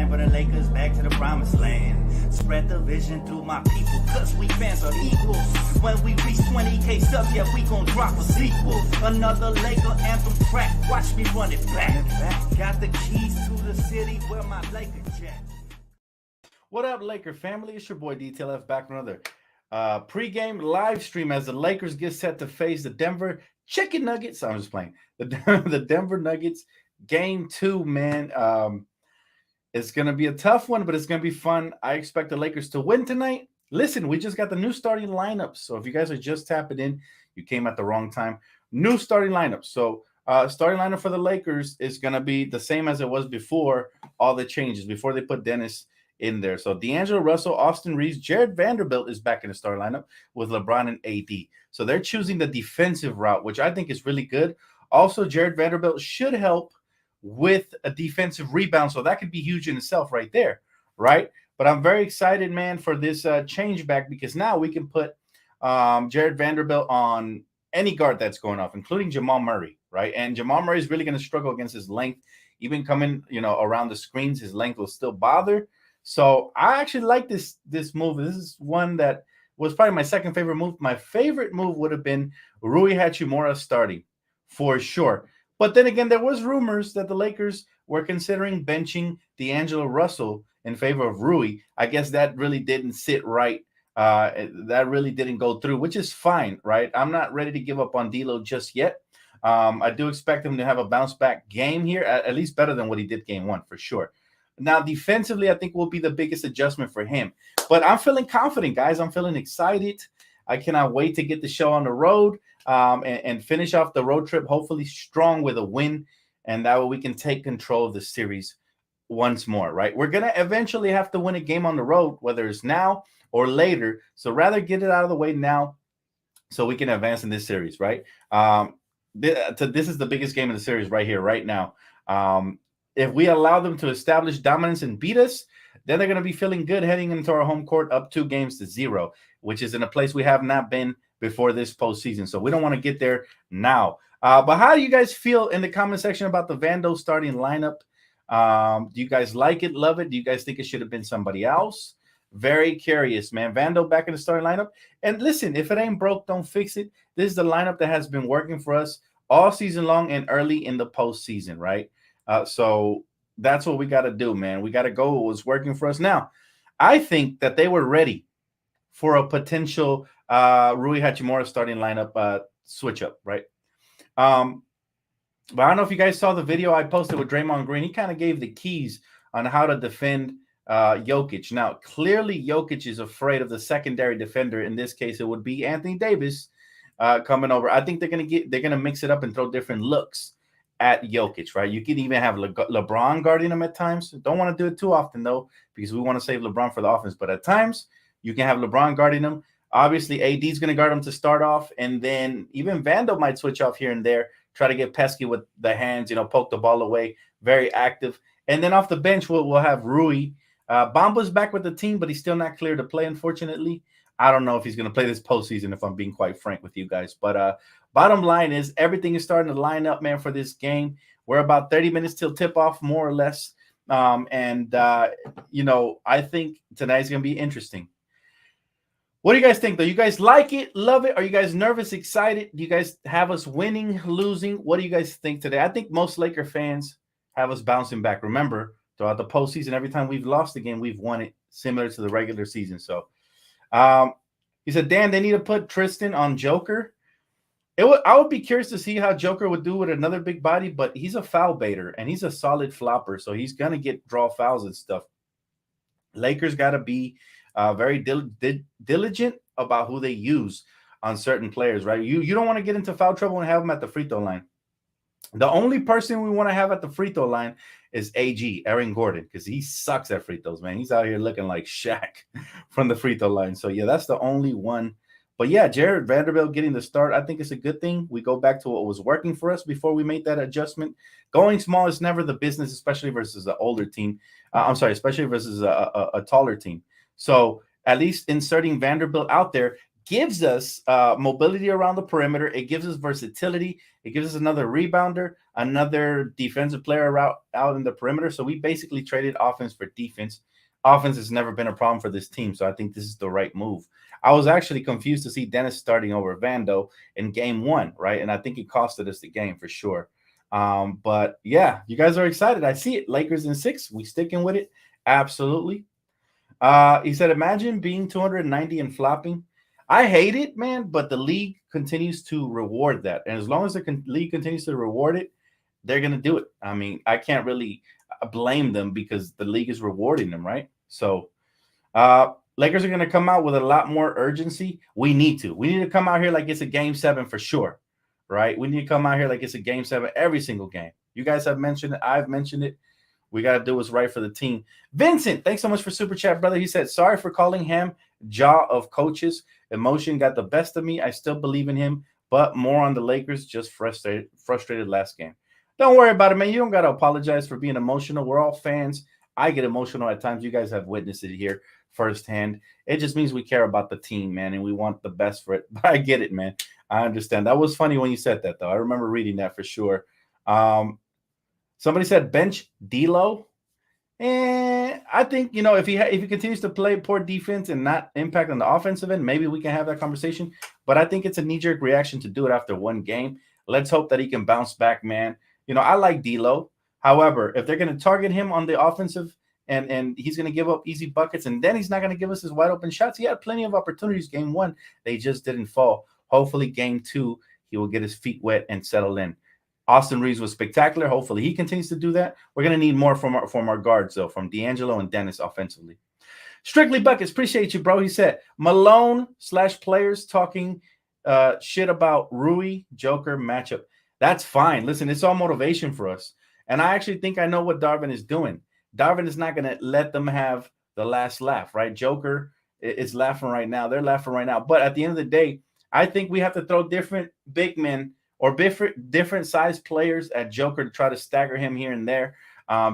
time for the Lakers back to the promised land. Spread the vision through my people, cause we fans are equals. When we reach 20K subs, yeah, we gon' drop a sequel. Another Laker anthem track, watch me run it back. Got the keys to the city where my Laker jet. What up, Laker family? It's your boy DTLF back with another pregame live stream as the Lakers get set to face the Denver Chicken Nuggets. I'm just playing. The Denver Nuggets game 2, man. It's going to be a tough one, but it's going to be fun. I expect the Lakers to win tonight. Listen, we just got the new starting lineup. So if you guys are just tapping in, you came at the wrong time. New starting lineup. So starting lineup for the Lakers is going to be the same as it was before all the changes, before they put Dennis in there. So D'Angelo Russell, Austin Reeves, Jared Vanderbilt is back in the starting lineup with LeBron and AD. So they're choosing the defensive route, which I think is really good. Also, Jared Vanderbilt should help with a defensive rebound. So that could be huge in itself right there, right? But I'm very excited, man, for this change back because now we can put Jared Vanderbilt on any guard that's going off, including Jamal Murray, right? And Jamal Murray is really going to struggle against his length. Even coming, around the screens, his length will still bother. So I actually like this move. This is one that was probably my second favorite move. My favorite move would have been Rui Hachimura starting for sure. But then again, there was rumors that the Lakers were considering benching D'Angelo Russell in favor of Rui. I guess that really didn't sit right. That really didn't go through, which is fine, right? I'm not ready to give up on D'Lo just yet. I do expect him to have a bounce back game here, at least better than what he did game 1 for sure. Now, defensively, I think will be the biggest adjustment for him. But I'm feeling confident, guys. I'm feeling excited. I cannot wait to get the show on the road and finish off the road trip, hopefully strong with a win. And that way we can take control of the series once more, right? We're going to eventually have to win a game on the road, whether it's now or later. So rather get it out of the way now so we can advance in this series, right? This is the biggest game of the series right here, right now. If we allow them to establish dominance and beat us, then they're going to be feeling good heading into our home court up 2-0, which is in a place we have not been before this postseason. So we don't want to get there now. But how do you guys feel in the comment section about the Vando starting lineup? Do you guys like it, love it? Do you guys think it should have been somebody else? Very curious, man. Vando back in the starting lineup. And listen, if it ain't broke, don't fix it. This is the lineup that has been working for us all season long and early in the postseason, right? So that's what we got to do, man. We got to go. It was working for us. Now, I think that they were ready for a potential Rui Hachimura starting lineup switch up, right? But I don't know if you guys saw the video I posted with Draymond Green. He kind of gave the keys on how to defend Jokic. Now, clearly Jokic is afraid of the secondary defender. In this case, it would be Anthony Davis coming over. I think they're gonna mix it up and throw different looks at Jokic, right? You can even have LeBron guarding him at times. Don't want to do it too often, though, because we want to save LeBron for the offense. But at times, you can have LeBron guarding him. Obviously, AD is going to guard him to start off, and then even Vando might switch off here and there, try to get pesky with the hands, poke the ball away, very active. And then off the bench, we'll have Rui. Bamba's back with the team, but he's still not clear to play, unfortunately. I don't know if he's going to play this postseason, if I'm being quite frank with you guys. But bottom line is everything is starting to line up, man, for this game. We're about 30 minutes till tip-off, more or less. I think tonight's going to be interesting. What do you guys think, though? You guys like it, love it? Are you guys nervous, excited? Do you guys have us winning, losing? What do you guys think today? I think most Laker fans have us bouncing back. Remember, throughout the postseason, every time we've lost a game, we've won it, similar to the regular season. So, he said, Dan, they need to put Tristan on Joker. I would be curious to see how Joker would do with another big body, but he's a foul baiter, and he's a solid flopper, so he's going to draw fouls and stuff. Lakers got to be very diligent about who they use on certain players, right? You don't want to get into foul trouble and have them at the free throw line. The only person we want to have at the free throw line is Aaron Gordon, because he sucks at free throws, man. He's out here looking like Shaq from the free throw line. So, yeah, that's the only one. But, yeah, Jared Vanderbilt getting the start, I think it's a good thing. We go back to what was working for us before we made that adjustment. Going small is never the business, especially versus an older team. Especially versus a taller team. So, at least inserting Vanderbilt out there gives us mobility around the perimeter. It gives us versatility. It gives us another rebounder, another defensive player out in the perimeter. So we basically traded offense for defense. Offense has never been a problem for this team, so I think this is the right move. I was actually confused to see Dennis starting over Vando in game one, right? And I think it costed us the game for sure. But yeah, you guys are excited. I see it. Lakers in 6. We sticking with it. Absolutely. He said, imagine being 290 and flopping. I hate it, man, but the league continues to reward that. And as long as the league continues to reward it, they're going to do it. I mean, I can't really blame them because the league is rewarding them, right? So, Lakers are going to come out with a lot more urgency. We need to. We need to come out here like it's a game 7 for sure, right? We need to come out here like it's a game 7 every single game. You guys have mentioned it. I've mentioned it. We got to do what's right for the team. Vincent, thanks so much for Super Chat, brother. He said, sorry for calling him jaw of coaches. Emotion got the best of me. I still believe in him, but more on the Lakers. Just frustrated last game. Don't worry about it, man. You don't got to apologize for being emotional. We're all fans. I get emotional at times. You guys have witnessed it here firsthand. It just means we care about the team, man, and we want the best for it. But I get it, man. I understand. That was funny when you said that, though. I remember reading that for sure. Somebody said bench D'Lo. And I think, if he continues to play poor defense and not impact on the offensive end, maybe we can have that conversation. But I think it's a knee-jerk reaction to do it after one game. Let's hope that he can bounce back, man. I like D'Lo. However, if they're going to target him on the offensive and he's going to give up easy buckets and then he's not going to give us his wide open shots, he had plenty of opportunities game 1. They just didn't fall. Hopefully game 2, he will get his feet wet and settle in. Austin Reeves was spectacular. Hopefully he continues to do that. We're going to need more from our guards, though, from D'Angelo and Dennis offensively. Strictly Buckets, appreciate you, bro. He said, Malone/players talking shit about Rui Joker matchup. That's fine. Listen, it's all motivation for us. And I actually think I know what Darvin is doing. Darvin is not going to let them have the last laugh, right? Joker is laughing right now. They're laughing right now. But at the end of the day, I think we have to throw different big men or different size players at Joker to try to stagger him here and there.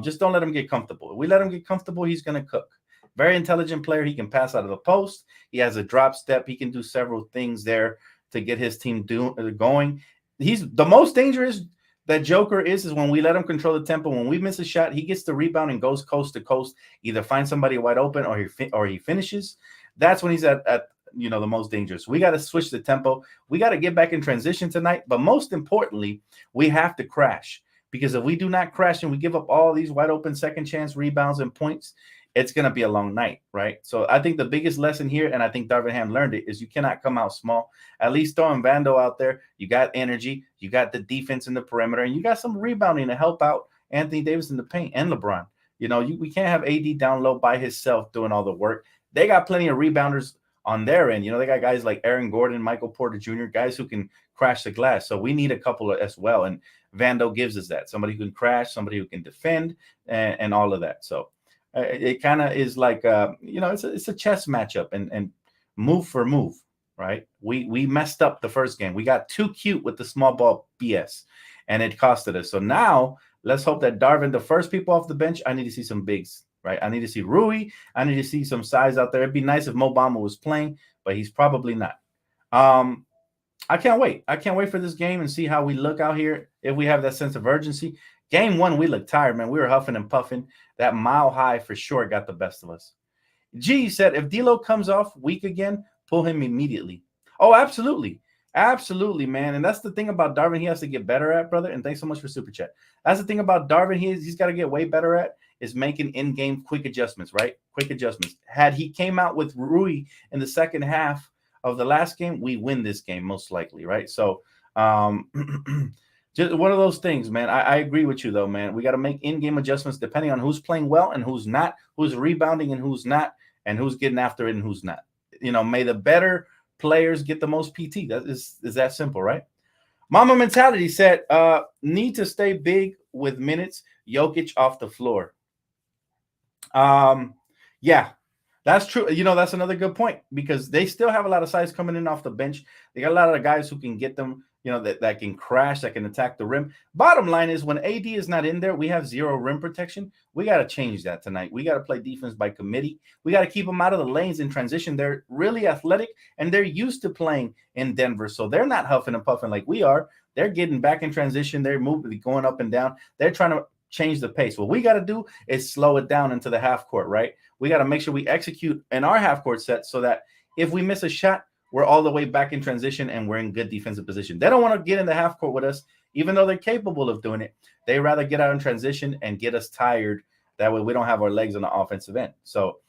Just don't let him get comfortable. If we let him get comfortable, he's going to cook. Very intelligent player. He can pass out of the post. He has a drop step. He can do several things there to get his team going. He's the most dangerous that Joker is when we let him control the tempo. When we miss a shot, he gets the rebound and goes coast to coast, either find somebody wide open or he finishes. That's when he's at the most dangerous. We got to switch the tempo. We got to get back in transition tonight. But most importantly, we have to crash, because if we do not crash and we give up all these wide open second chance rebounds and points, it's going to be a long night, right? So I think the biggest lesson here, and I think Darvin Ham learned it, is you cannot come out small. At least throwing Vando out there, you got energy, you got the defense in the perimeter, and you got some rebounding to help out Anthony Davis in the paint and LeBron. We can't have AD down low by himself doing all the work. They got plenty of rebounders on their end. They got guys like Aaron Gordon, Michael Porter Jr., guys who can crash the glass. So we need a couple as well. And Vando gives us that. Somebody who can crash, somebody who can defend, and all of that. So it kind of is like, it's a chess matchup and move for move, right? We messed up the first game. We got too cute with the small ball BS, and it costed us. So now let's hope that Darvin, the first people off the bench, I need to see some bigs. Right, I need to see Rui. I need to see some size out there. It'd be nice if Mo Bamba was playing, but he's probably not. I can't wait. I can't wait for this game and see how we look out here. If we have that sense of urgency. Game 1, we looked tired, man. We were huffing and puffing. That mile high for sure got the best of us. G said, if D'Lo comes off weak again, pull him immediately. Oh, absolutely. Absolutely, man. And that's the thing about Darvin he has to get better at, brother. And thanks so much for Super Chat. That's the thing about Darvin he's got to get way better at, is making in-game quick adjustments, right? Quick adjustments. Had he came out with Rui in the second half of the last game, we win this game most likely, right? So just one of those things, man. I agree with you, though, man. We got to make in-game adjustments depending on who's playing well and who's not, who's rebounding and who's not, and who's getting after it and who's not. May the better players get the most PT. That is that simple, right? Mama Mentality said, need to stay big with minutes. Jokic off the floor. Yeah, that's true. That's another good point, because they still have a lot of size coming in off the bench. They got a lot of guys who can get them that can crash, that can attack the rim. Bottom line is when AD is not in there, we have zero rim protection. We got to change that tonight. We got to play defense by committee. We got to keep them out of the lanes in transition. They're really athletic and they're used to playing in Denver. So they're not huffing and puffing like we are. They're getting back in transition. They're moving, going up and down. They're trying to change the pace. What we got to do is slow it down into the half court, right? We got to make sure we execute in our half court set so that if we miss a shot, we're all the way back in transition and we're in good defensive position. They don't want to get in the half court with us, even though they're capable of doing it. They rather get out in transition and get us tired. That way we don't have our legs on the offensive end. So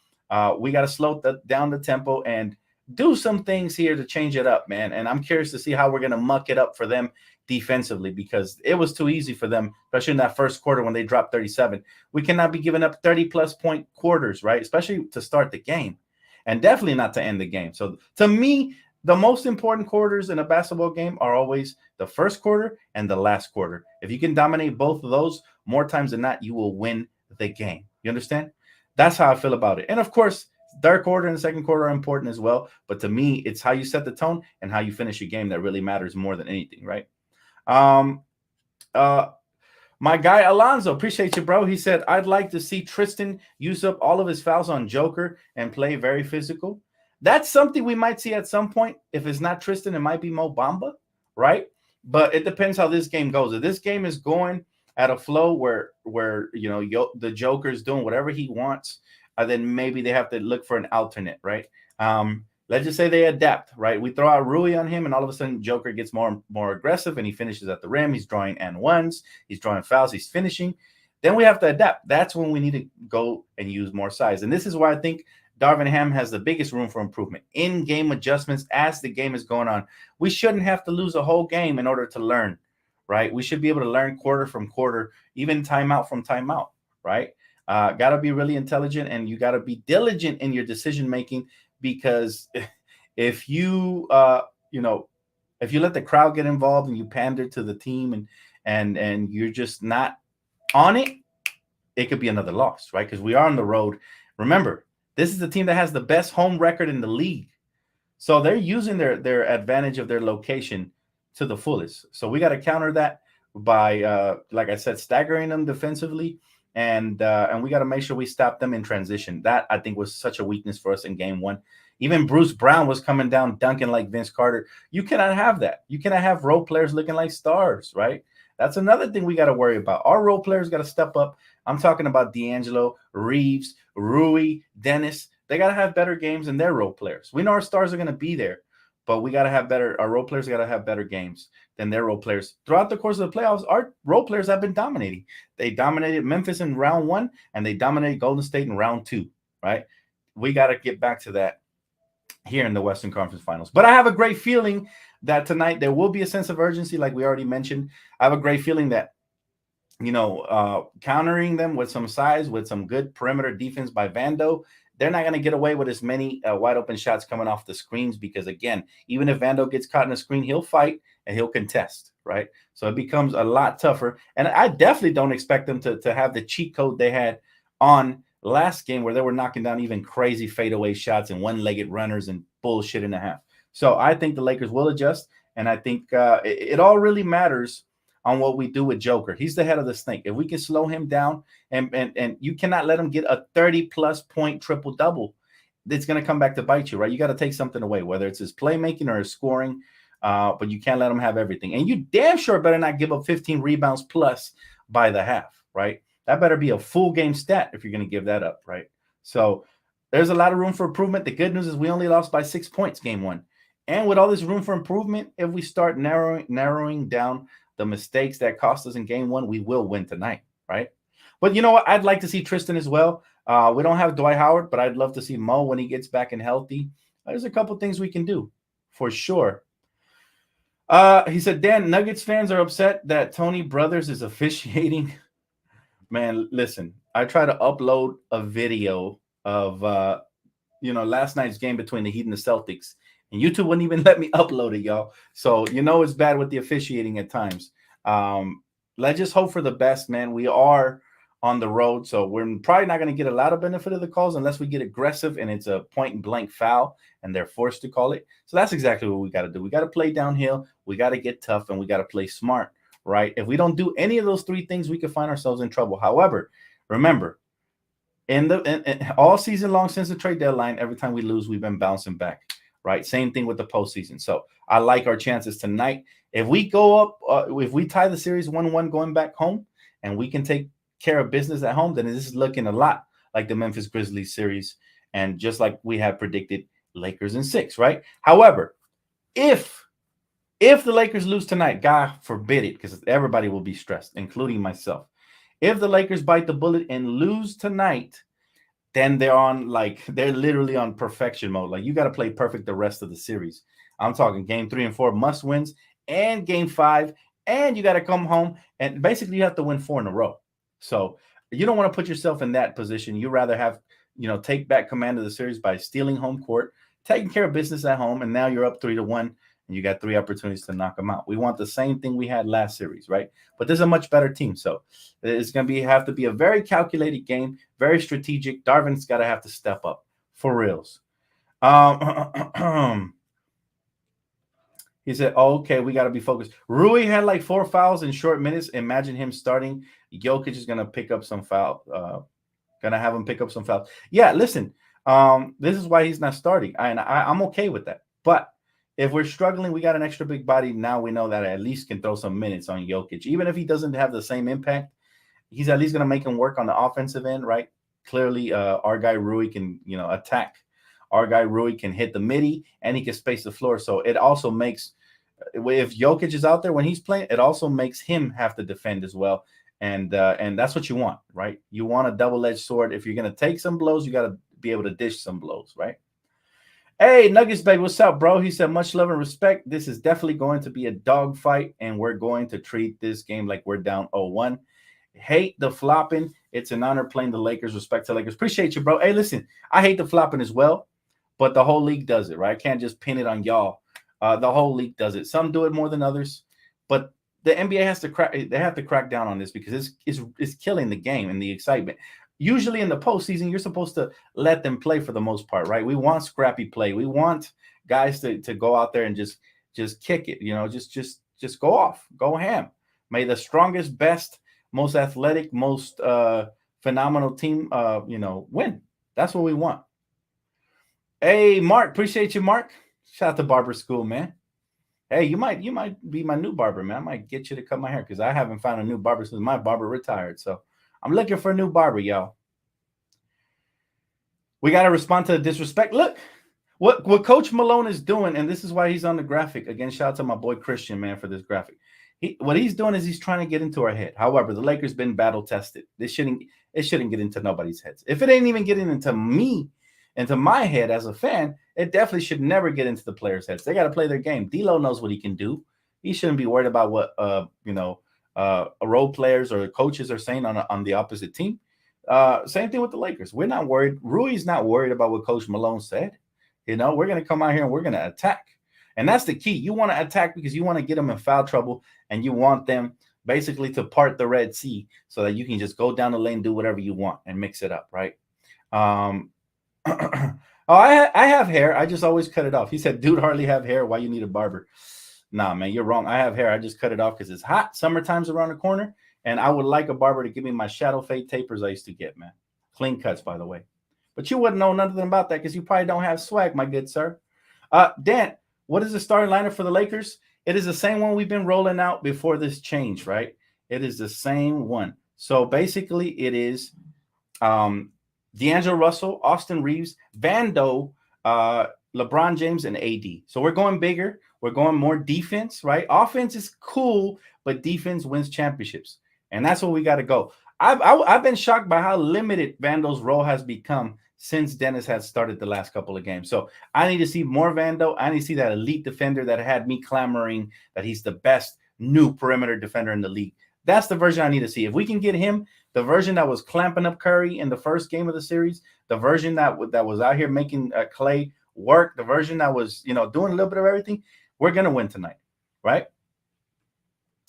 we got to slow down the tempo and do some things here to change it up, man. And I'm curious to see how we're going to muck it up for them defensively, because it was too easy for them, especially in that first quarter when they dropped 37. We cannot be giving up 30-plus point quarters, right, especially to start the game. And definitely not to end the game. So to me, the most important quarters in a basketball game are always the first quarter and the last quarter. If you can dominate both of those more times than not, you will win the game. You understand? That's how I feel about it. And of course, third quarter and second quarter are important as well. But to me, it's how you set the tone and how you finish your game that really matters more than anything, right? My guy Alonzo, appreciate you, bro. He said, I'd like to see Tristan use up all of his fouls on Joker and play very physical. That's something we might see at some point. If it's not Tristan, it might be Mo Bamba, right? But it depends how this game goes. If this game is going at a flow where the Joker's doing whatever he wants, then maybe they have to look for an alternate, right? Let's just say they adapt, right? We throw out Rui on him, and all of a sudden Joker gets more aggressive, and he finishes at the rim. He's drawing and ones. He's drawing fouls. He's finishing. Then we have to adapt. That's when we need to go and use more size. And this is why I think Darvin Ham has the biggest room for improvement. In-game adjustments as the game is going on. We shouldn't have to lose a whole game in order to learn, right? We should be able to learn quarter from quarter, even timeout from timeout, right? Got to be really intelligent, and you got to be diligent in your decision-making. Because if you if you let the crowd get involved and you pander to the team and you're just not on it, it could be another loss, right? Because we are on the road. Remember, this is the team that has the best home record in the league. So they're using their advantage of their location to the fullest. So we got to counter that by, like I said, staggering them defensively. And we got to make sure we stop them in transition. That, I think, was such a weakness for us in game one. Even Bruce Brown was coming down dunking like Vince Carter. You cannot have that. You cannot have role players looking like stars, right? That's another thing we got to worry about. Our role players got to step up. I'm talking about D'Angelo, Reeves, Rui, Dennis. They got to have better games than their role players. We know our stars are going to be there, but we got to have better. Our role players got to have better games than their role players. Throughout the course of the playoffs, our role players have been dominating. They dominated Memphis in round one, and they dominated Golden State in round two, right? We got to get back to that here in the Western Conference Finals. But I have a great feeling that tonight there will be a sense of urgency, like we already mentioned. I have a great feeling that, countering them with some size, with some good perimeter defense by Vando, they're not going to get away with as many wide open shots coming off the screens because, again, even if Vando gets caught in a screen, he'll fight and he'll contest, right? So it becomes a lot tougher. And I definitely don't expect them to have the cheat code they had on last game where they were knocking down even crazy fadeaway shots and one-legged runners and bullshit and a half. So I think the Lakers will adjust, and I think it all really matters on what we do with Joker. He's the head of the snake. If we can slow him down, and you cannot let him get a 30-plus point triple-double, it's going to come back to bite you, right? You got to take something away, whether it's his playmaking or his scoring, but you can't let him have everything. And you damn sure better not give up 15 rebounds plus by the half, right? That better be a full game stat if you're going to give that up, right? So there's a lot of room for improvement. The good news is we only lost by 6 points game one. And with all this room for improvement, if we start narrowing down the mistakes that cost us in game one, we will win tonight, right? But you know what? I'd like to see Tristan as well. We don't have Dwight Howard, but I'd love to see Mo when he gets back and healthy. There's a couple things we can do for sure. He said, Dan, Nuggets fans are upset that Tony Brothers is officiating. Man, listen, I try to upload a video of, last night's game between the Heat and the Celtics, and YouTube wouldn't even let me upload it, y'all. So, it's bad with the officiating at times. Let's just hope for the best, man. We are on the road. So we're probably not going to get a lot of benefit of the calls unless we get aggressive and it's a point and blank foul and they're forced to call it. So that's exactly what we got to do. We got to play downhill. We got to get tough and we got to play smart, right? If we don't do any of those three things, we could find ourselves in trouble. However, remember, in all season long since the trade deadline, every time we lose, we've been bouncing back, right? Same thing with the postseason. So I like our chances tonight. If we go up, if we tie the series 1-1 going back home and we can take care of business at home, then this is looking a lot like the Memphis Grizzlies series. And just like we had predicted, Lakers in 6, right? However, if the Lakers lose tonight, God forbid it, because everybody will be stressed, including myself. If the Lakers bite the bullet and lose tonight, then they're literally on perfection mode. Like, you got to play perfect the rest of the series. I'm talking game 3 and 4 must wins and game 5, and you got to come home and basically you have to win 4 in a row. So you don't want to put yourself in that position. You rather have, take back command of the series by stealing home court, taking care of business at home, and now you're up 3-1, and you got 3 opportunities to knock them out. We want the same thing we had last series, right? But there's a much better team, so it's going to have to be a very calculated game, very strategic. Darvin's got to have to step up for reals. He said, okay, we got to be focused. Rui had like 4 fouls in short minutes. Imagine him starting. Jokic is going to pick up some foul. Going to have him pick up some fouls. Yeah, listen, this is why he's not starting. I'm okay with that. But if we're struggling, we got an extra big body. Now we know that I at least can throw some minutes on Jokic. Even if he doesn't have the same impact, he's at least going to make him work on the offensive end, right? Clearly, our guy Rui can, attack. Our guy Rui can hit the midi and he can space the floor. So it also makes, if Jokic is out there when he's playing, it also makes him have to defend as well. And that's what you want, right? You want a double-edged sword. If you're going to take some blows, you got to be able to dish some blows, right? Hey, Nuggets, baby, what's up, bro? He said, much love and respect. This is definitely going to be a dogfight, and we're going to treat this game like we're down 0-1. Hate the flopping. It's an honor playing the Lakers. Respect to Lakers. Appreciate you, bro. Hey, listen, I hate the flopping as well. But the whole league does it, right? I can't just pin it on y'all. The whole league does it. Some do it more than others, but the NBA has to crack. They have to crack down on this because it's killing the game and the excitement. Usually in the postseason, you're supposed to let them play for the most part, right? We want scrappy play. We want guys to go out there and just kick it. Just go off, go ham. May the strongest, best, most athletic, most phenomenal team, win. That's what we want. Hey, Mark, appreciate you, Mark. Shout out to Barber School, man. Hey, you might be my new barber, man. I might get you to cut my hair because I haven't found a new barber since my barber retired. So I'm looking for a new barber, y'all. We got to respond to the disrespect. Look, what Coach Malone is doing, and this is why he's on the graphic. Again, shout out to my boy Christian, man, for this graphic. What he's doing is he's trying to get into our head. However, the Lakers been battle tested. It shouldn't get into nobody's heads. If it ain't even getting into me, into my head as a fan, it definitely should never get into the players' heads. They got to play their game. D'Lo knows what he can do. He shouldn't be worried about what role players or coaches are saying on the opposite team. Same thing with the Lakers. We're not worried. Rui's not worried about what Coach Malone said. We're going to come out here and we're going to attack. And that's the key. You want to attack because you want to get them in foul trouble and you want them basically to part the Red Sea so that you can just go down the lane, do whatever you want and mix it up, right? I have hair. I just always cut it off. He said, dude, hardly have hair. Why you need a barber? Nah, man, you're wrong. I have hair. I just cut it off because it's hot. Summertime's around the corner. And I would like a barber to give me my shadow fade tapers I used to get, man. Clean cuts, by the way. But you wouldn't know nothing about that because you probably don't have swag, my good sir. Dan, what is the starting lineup for the Lakers? It is the same one we've been rolling out before this change, right? It is the same one. So basically it is D'Angelo Russell, Austin Reeves, Vando, LeBron James, and AD. So we're going bigger. We're going more defense, right? Offense is cool, but defense wins championships. And that's where we got to go. I've been shocked by how limited Vando's role has become since Dennis has started the last couple of games. So I need to see more Vando. I need to see that elite defender that had me clamoring that he's the best new perimeter defender in the league. That's the version I need to see. If we can get him, the version that was clamping up Curry in the first game of the series, the version that was out here making Clay work, the version that was, doing a little bit of everything, we're going to win tonight, right?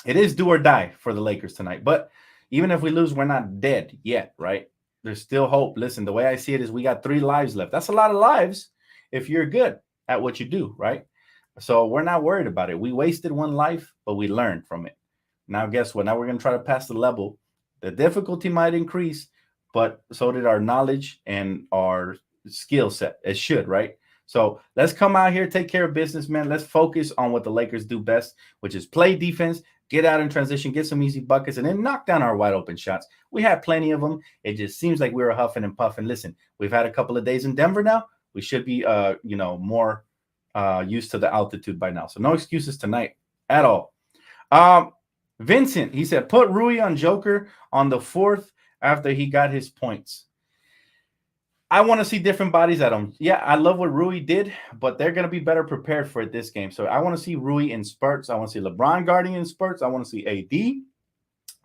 It is do or die for the Lakers tonight. But Even if we lose, we're not dead yet, right? There's still hope. Listen, the way I see it is we got 3 lives left. That's a lot of lives if you're good at what you do, right? So we're not worried about it. We wasted 1 life, but we learned from it. Now, guess what? Now we're going to try to pass the level. The difficulty might increase, but so did our knowledge and our skill set. It should, right? So let's come out here, take care of business, man. Let's focus on what the Lakers do best, which is play defense, get out in transition, get some easy buckets, and then knock down our wide open shots. We had plenty of them. It just seems like we were huffing and puffing. Listen, we've had a couple of days in Denver now. We should be, more used to the altitude by now. So no excuses tonight at all. Vincent, he said, put Rui on Joker on the 4th after he got his points. I want to see different bodies at him. Yeah, I love what Rui did, but they're going to be better prepared for it this game. So I want to see Rui in spurts. I want to see LeBron guarding in spurts. I want to see AD.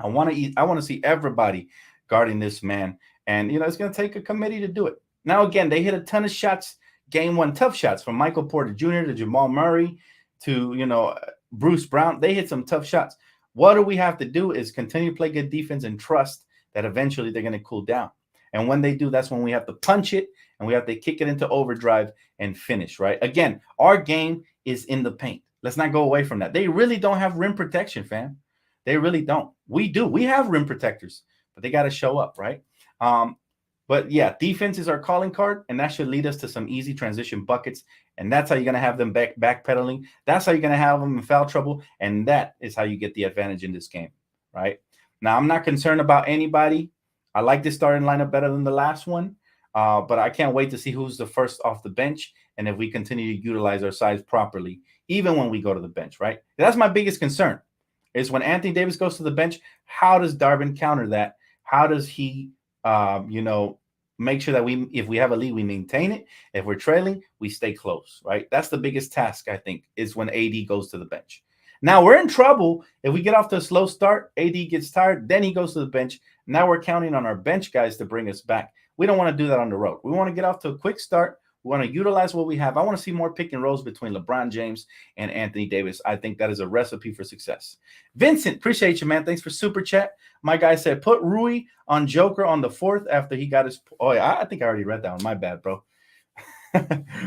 I want to see everybody guarding this man. And, it's going to take a committee to do it. Now, again, they hit a ton of shots, game 1, tough shots from Michael Porter Jr. to Jamal Murray to, Bruce Brown. They hit some tough shots. What do we have to do is continue to play good defense and trust that eventually they're going to cool down. And when they do, that's when we have to punch it and we have to kick it into overdrive and finish, right? Again, our game is in the paint. Let's not go away from that. They really don't have rim protection, fam. They really don't. We do. We have rim protectors, but they got to show up, right? But yeah, defense is our calling card, and that should lead us to some easy transition buckets. And that's how you're going to have them backpedaling. That's how you're going to have them in foul trouble. And that is how you get the advantage in this game, right? Now, I'm not concerned about anybody. I like this starting lineup better than the last one, but I can't wait to see who's the first off the bench and if we continue to utilize our size properly, even when we go to the bench, right? That's my biggest concern is when Anthony Davis goes to the bench, how does Darvin counter that? How does he, make sure that if we have a lead, we maintain it. If we're trailing, we stay close, right? That's the biggest task, I think, is when AD goes to the bench. Now we're in trouble if we get off to a slow start. AD gets tired, then he goes to the bench. Now we're counting on our bench guys to bring us back. We don't want to do that on the road. We want to get off to a quick start. We want to utilize what we have. I want to see more pick and rolls between LeBron James and Anthony Davis. I think that is a recipe for success. Vincent, appreciate you, man. Thanks for super chat. My guy said, put Rui on Joker on the 4th after he got his. Oh, yeah, I think I already read that one. My bad, bro.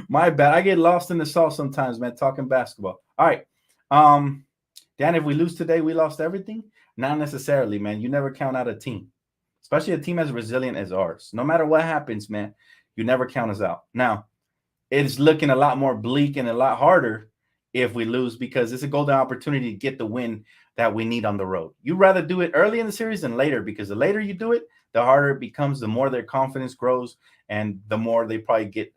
My bad. I get lost in the sauce sometimes, man, talking basketball. All right. Dan, if we lose today, we lost everything? Not necessarily, man. You never count out a team, especially a team as resilient as ours. No matter what happens, man, you never count us out. Now, it's looking a lot more bleak and a lot harder if we lose because it's a golden opportunity to get the win that we need on the road. You'd rather do it early in the series than later because the later you do it, the harder it becomes, the more their confidence grows, and the more they probably get,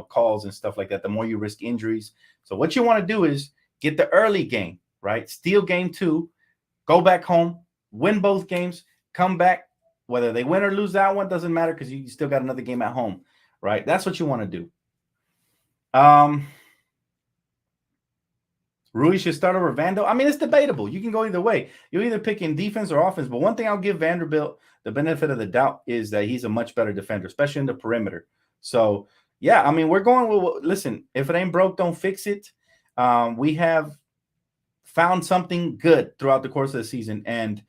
calls and stuff like that, the more you risk injuries. So what you want to do is get the early game, right? Steal game 2, go back home, win both games, come back. Whether they win or lose that one doesn't matter because you still got another game at home, right? That's what you want to do. Rui should start over Vando. I mean, it's debatable. You can go either way. You're either picking defense or offense. But one thing I'll give Vanderbilt the benefit of the doubt is that he's a much better defender, especially in the perimeter. So, yeah, I mean, we're going with – listen, if it ain't broke, don't fix it. We have found something good throughout the course of the season, and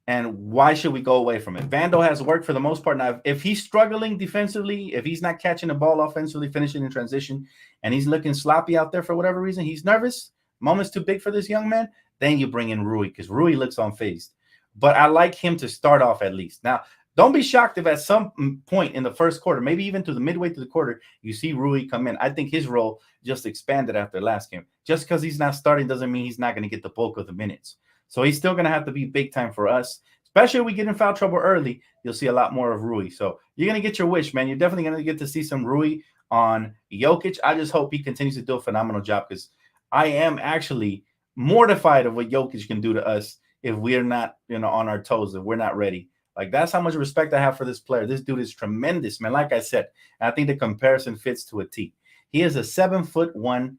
why should we go away from it? Vando has worked for the most part. Now, if he's struggling defensively, if he's not catching the ball offensively, finishing in transition, and he's looking sloppy out there for whatever reason, he's nervous, moment's too big for this young man, then you bring in Rui because Rui looks unfazed. But I like him to start off at least. Now, don't be shocked if at some point in the first quarter, maybe even to the midway through the quarter, you see Rui come in. I think his role just expanded after last game. Just because he's not starting doesn't mean he's not going to get the bulk of the minutes. So he's still going to have to be big time for us. Especially if we get in foul trouble early, you'll see a lot more of Rui. So you're going to get your wish, man. You're definitely going to get to see some Rui on Jokic. I just hope he continues to do a phenomenal job because I am actually mortified of what Jokic can do to us if we're not, on our toes, if we're not ready. Like, that's how much respect I have for this player. This dude is tremendous, man. Like I said, I think the comparison fits to a T. He is a 7'1"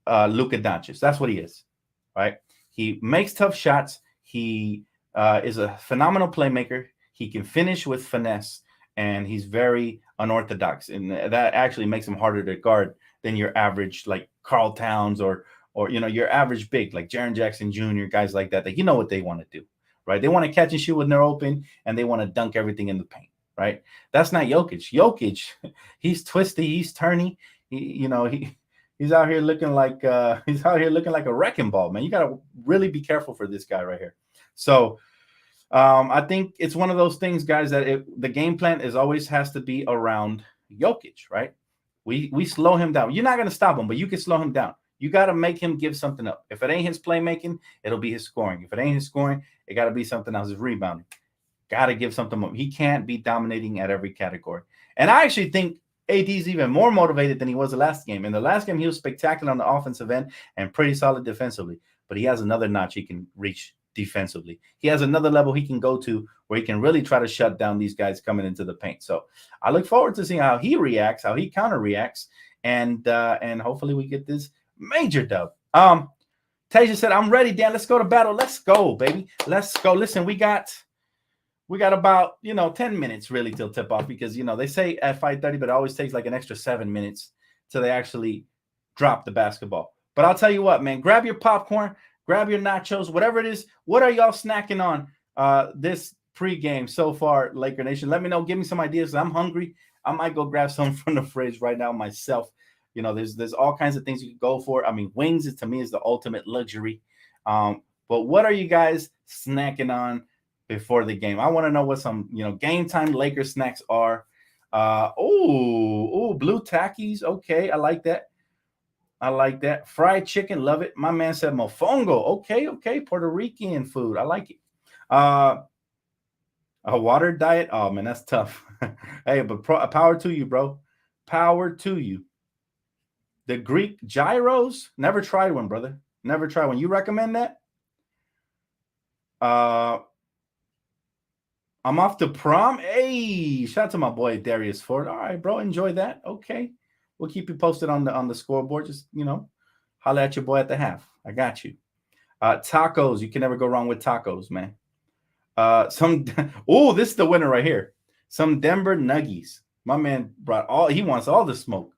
Luka Doncic. That's what he is, right? He makes tough shots. He is a phenomenal playmaker. He can finish with finesse, and he's very unorthodox. And that actually makes him harder to guard than your average, like Karl Towns or your average big, like Jaren Jackson Jr., guys like that, you know what they want to do, right? They want to catch and shoot when they're open, and they want to dunk everything in the paint, right? That's not Jokic. Jokic, he's twisty, he's turny. He's out here looking like a wrecking ball, man. You got to really be careful for this guy right here. So I think it's one of those things, guys, that the game plan is always has to be around Jokic, right? We slow him down. You're not going to stop him, but you can slow him down. You got to make him give something up. If it ain't his playmaking, it'll be his scoring. If it ain't his scoring, it got to be something else. His rebounding. Got to give something up. He can't be dominating at every category. And I actually think AD's even more motivated than he was the last game. In the last game, he was spectacular on the offensive end and pretty solid defensively. But he has another notch he can reach defensively. He has another level he can go to where he can really try to shut down these guys coming into the paint. So I look forward to seeing how he reacts, how he counter reacts, and hopefully we get this major dub. Tasia said, "I'm ready, Dan. Let's go to battle. Let's go, baby. Let's go." Listen, we got about 10 minutes really till tip off, because they say at 5:30, but it always takes like an extra 7 minutes till they actually drop the basketball. But I'll tell you what, man, grab your popcorn, grab your nachos, whatever it is. What are y'all snacking on this pregame so far, Laker Nation? Let me know. Give me some ideas. I'm hungry. I might go grab some from the fridge right now myself. There's all kinds of things you can go for. I mean, wings to me is the ultimate luxury. But what are you guys snacking on before the game? I want to know what some game time Laker snacks are. Blue Takis. Okay, I like that. Fried chicken, love it. My man said mofongo. Okay, Puerto Rican food. I like it. A water diet. Oh man, that's tough. Hey, but power to you, bro. Power to you. The Greek gyros. Never tried one, brother. Never tried one. You recommend that? I'm off to prom. Hey, shout out to my boy Darius Ford. All right, bro, enjoy that. Okay, we'll keep you posted on the scoreboard. Just holler at your boy at the half. I got you. Tacos. You can never go wrong with tacos, man. This is the winner right here. Some Denver Nuggies. My man he wants all the smoke.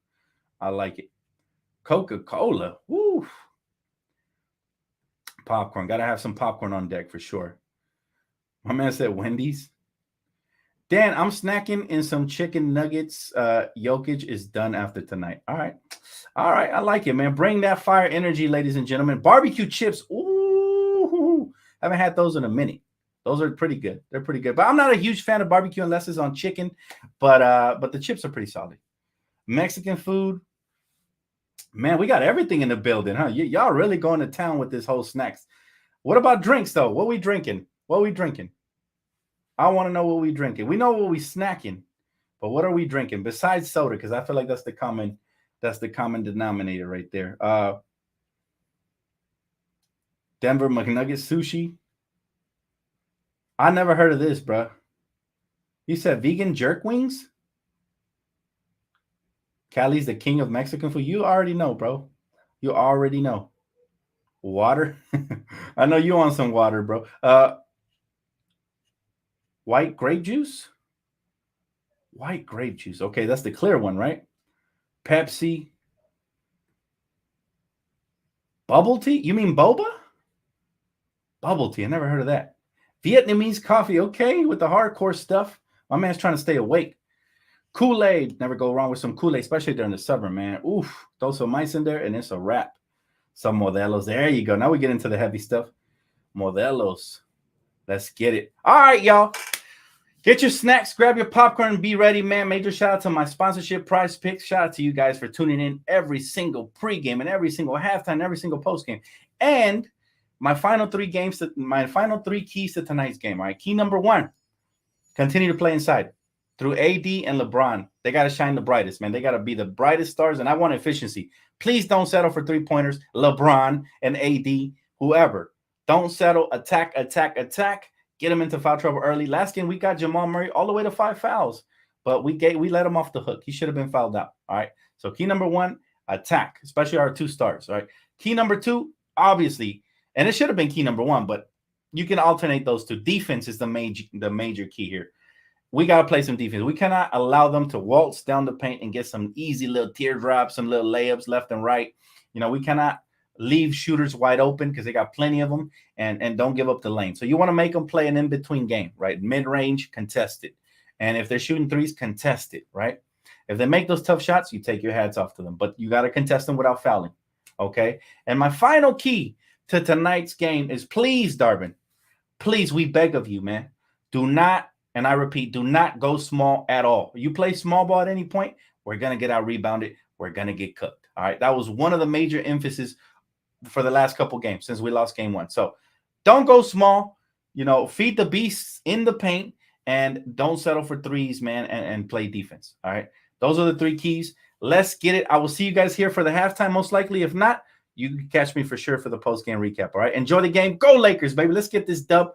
I like it. Coca-Cola. Woo. Popcorn. Gotta have some popcorn on deck for sure. My man said Wendy's. Dan, I'm snacking in some chicken nuggets. Jokic is done after tonight. All right. I like it, man. Bring that fire energy, ladies and gentlemen. Barbecue chips. Ooh. Haven't had those in a minute. Those are pretty good. They're pretty good. But I'm not a huge fan of barbecue unless it's on chicken. But the chips are pretty solid. Mexican food. Man, we got everything in the building, huh? Y'all really going to town with this whole snacks. What about drinks, though? What we drinking? I want to know what we drinking. We know what we snacking, but what are we drinking besides soda? Because I feel like that's the common denominator right there. Denver McNuggets sushi. I never heard of this, bro. You said vegan jerk wings? Cali's the king of Mexican food. You already know, bro. You already know. Water. I know you want some water, bro. White grape juice. Okay, that's the clear one, right? Pepsi. Bubble tea? You mean boba? Bubble tea. I never heard of that. Vietnamese coffee. Okay, with the hardcore stuff. My man's trying to stay awake. Kool-Aid. Never go wrong with some Kool-Aid, especially during the summer, man. Oof. Throw some mice in there, and it's a wrap. Some Modelos. There you go. Now we get into the heavy stuff. Modelos. Let's get it. All right, y'all. Get your snacks, grab your popcorn, and be ready, man. Major shout out to my sponsorship, Prize Picks. Shout out to you guys for tuning in every single pregame and every single halftime, every single postgame. And my final three keys to tonight's game. All right. Key number 1, continue to play inside. Through AD and LeBron, they got to shine the brightest, man. They got to be the brightest stars, and I want efficiency. Please don't settle for three-pointers. LeBron and AD, whoever. Don't settle. Attack. Get him into foul trouble early. Last game, we got Jamal Murray all the way to 5 fouls, but we let him off the hook. He should have been fouled out, all right? So key number 1, attack, especially our 2 stars, all right? Key number 2, obviously, and it should have been key number 1, but you can alternate those 2. Defense is the major key here. We got to play some defense. We cannot allow them to waltz down the paint and get some easy little teardrops, some little layups left and right. We cannot leave shooters wide open because they got plenty of them, and don't give up the lane. So you want to make them play an in-between game, right? Mid-range, contested. And if they're shooting threes, contest it, right? If they make those tough shots, you take your hats off to them, but you got to contest them without fouling, okay? And my final key to tonight's game is, please, Darvin, please, we beg of you, man, do not, and I repeat, do not go small at all. You play small ball at any point, we're going to get out rebounded. We're going to get cooked, all right? That was one of the major emphasis for the last couple games since we lost game 1. So don't go small, feed the beasts in the paint, and don't settle for threes, man, and play defense, all right? Those are the 3 keys. Let's get it. I will see you guys here for the halftime, most likely. If not, you can catch me for sure for the post-game recap, all right? Enjoy the game. Go Lakers, baby. Let's get this dub.